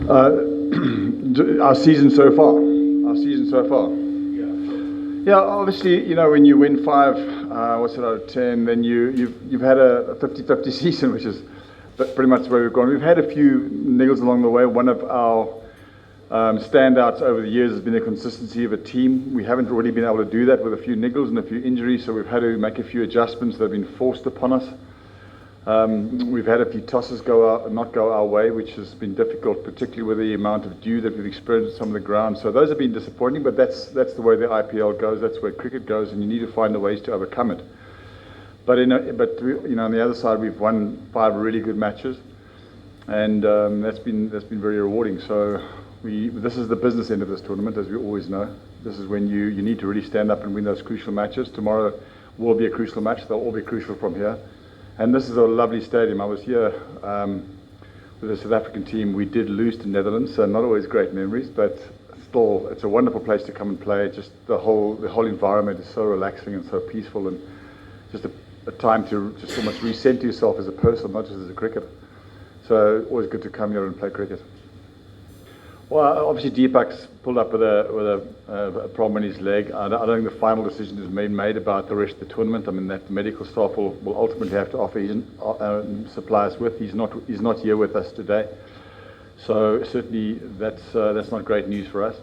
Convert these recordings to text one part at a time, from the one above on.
Our season so far. Our season so far. Yeah, obviously, when you win five, what's it, out of 10, then you've had a 50-50 season, which is pretty much where we've gone. We've had a few niggles along the way. One of our standouts over the years has been the consistency of a team. We haven't really been able to do that with a few niggles and a few injuries, so we've had to make a few adjustments that have been forced upon us. We've had a few tosses not go our way, which has been difficult, particularly with the amount of dew that we've experienced on some of the ground. So those have been disappointing, but that's the way the IPL goes. That's where cricket goes, and you need to find the ways to overcome it. But on the other side, we've won 5 really good matches, and that's been very rewarding. So this is the business end of this tournament, as we always know. This is when you need to really stand up and win those crucial matches. Tomorrow will be a crucial match. They'll all be crucial from here. And this is a lovely stadium. I was here with the South African team. We did lose to Netherlands, so not always great memories, but still, it's a wonderful place to come and play. Just the whole environment is so relaxing and so peaceful, and just a time to just almost recenter yourself as a person, not just as a cricketer. So always good to come here and play cricket. Well, obviously Deepak's pulled up with a problem in his leg. I don't think the final decision is made about the rest of the tournament. I mean, that the medical staff will ultimately have to offer his supply us with. He's not here with us today, so certainly that's not great news for us.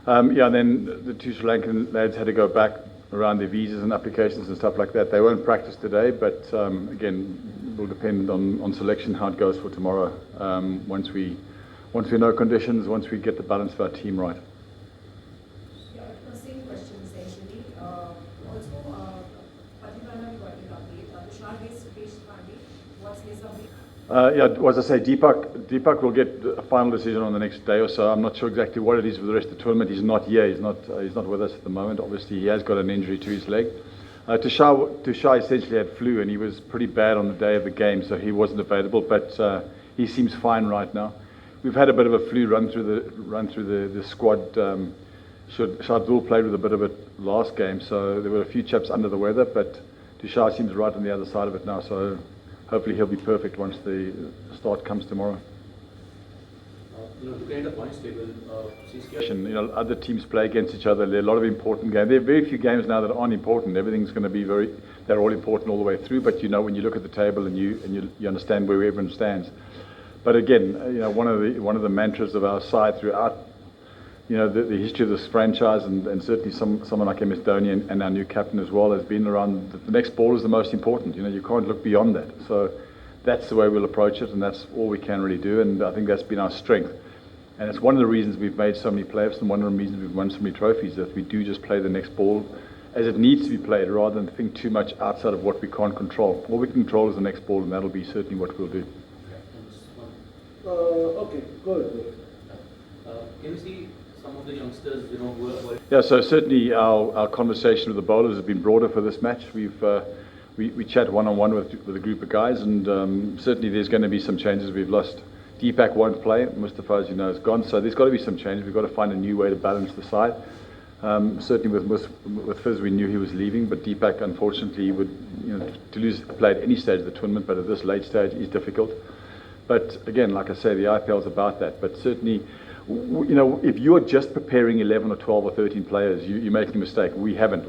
And then the 2 Sri Lankan lads had to go back around their visas and applications and stuff like that. They won't practice today, but again, it will depend on selection how it goes for tomorrow. Once we know conditions, once we get the balance of our team right. Yeah, the same question essentially. Also, Patibrana, we got an update. Tushar-based Suresh Pandey, what's his update? As I say, Deepak will get a final decision on the next day or so. I'm not sure exactly what it is for the rest of the tournament. He's not here. He's not with us at the moment. Obviously, he has got an injury to his leg. Tushar essentially had flu, and he was pretty bad on the day of the game, so he wasn't available. But he seems fine right now. We've had a bit of a flu run through the squad. Shardul played with a bit of it last game, so there were a few chaps under the weather, but Tushar seems right on the other side of it now, so hopefully he'll be perfect once the start comes tomorrow. Looking at the points table, other teams play against each other. There are a lot of important games. There are very few games now that aren't important. Everything's going to be they're all important all the way through, but when you look at the table and you understand where everyone stands. But again, one of the mantras of our side throughout, the history of this franchise, and certainly someone like MS Dhoni and our new captain as well, has been around the next ball is the most important. You can't look beyond that. So that's the way we'll approach it, and that's all we can really do. And I think that's been our strength. And it's one of the reasons we've made so many playoffs, and one of the reasons we've won so many trophies, that we do just play the next ball as it needs to be played, rather than think too much outside of what we can't control. All we can control is the next ball, and that'll be certainly what we'll do. Okay, good. Can you see some of the youngsters, who are... Yeah, so certainly our conversation with the bowlers has been broader for this match. We chat one-on-one with a group of guys, and certainly there's going to be some changes. We've lost. Deepak won't play. Mustafa, as you know, is gone. So there's got to be some changes. We've got to find a new way to balance the side. Certainly with Fizz, we knew he was leaving, but Deepak, unfortunately, to lose play at any stage of the tournament, but at this late stage is difficult. But again, like I say, the IPL is about that. But certainly, if you're just preparing 11 or 12 or 13 players, you're making a mistake. We haven't.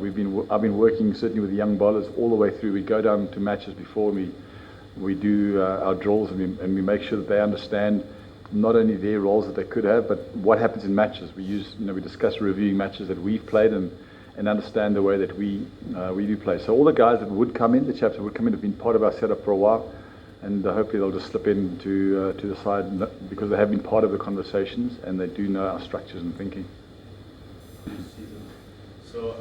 I've been working certainly with the young bowlers all the way through. We go down to matches before we do our drills, and we make sure that they understand not only their roles that they could have, but what happens in matches. We discuss reviewing matches that we've played and understand the way that we do play. So all the guys that would come in, the chaps that would come in, have been part of our setup for a while. And hopefully they'll just slip in to the side, because they have been part of the conversations and they do know our structures and thinking. So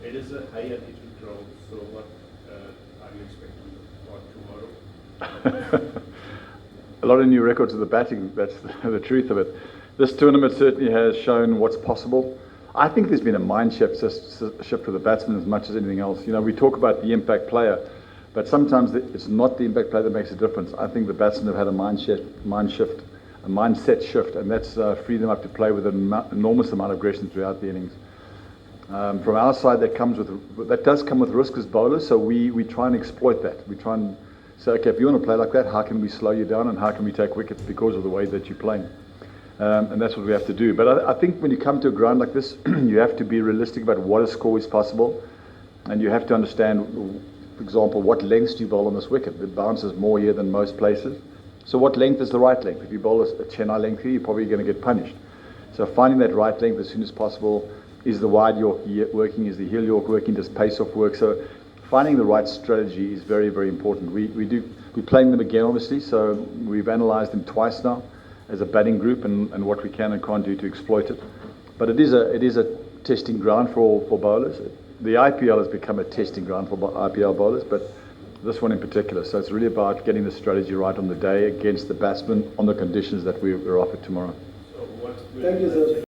it is a high altitude ground. So what are you expecting for tomorrow? A lot of new records of the batting. That's the truth of it. This tournament certainly has shown what's possible. I think there's been a mind shift for the batsman as much as anything else. We talk about the impact player. But sometimes it's not the impact play that makes a difference. I think the batsmen have had a mindset shift, and that's freed them up to play with an enormous amount of aggression throughout the innings. From our side, that does come with risk as bowlers, so we try and exploit that. We try and say, okay, if you want to play like that, how can we slow you down, and how can we take wickets because of the way that you're playing? And that's what we have to do. But I think when you come to a ground like this, you have to be realistic about what a score is possible, and you have to understand, for example, what lengths do you bowl on this wicket? It bounces more here than most places. So what length is the right length? If you bowl a Chennai length here, you're probably going to get punished. So finding that right length as soon as possible. Is the wide York working? Is the heel York working? Does pace-off work? So finding the right strategy is very, very important. We're playing them again, obviously, so we've analysed them twice now as a batting group and what we can and can't do to exploit it. But it is a testing ground for bowlers. The IPL has become a testing ground for IPL bowlers, but this one in particular. So it's really about getting the strategy right on the day against the batsman on the conditions that we're offered tomorrow. So what's Thank you, sir.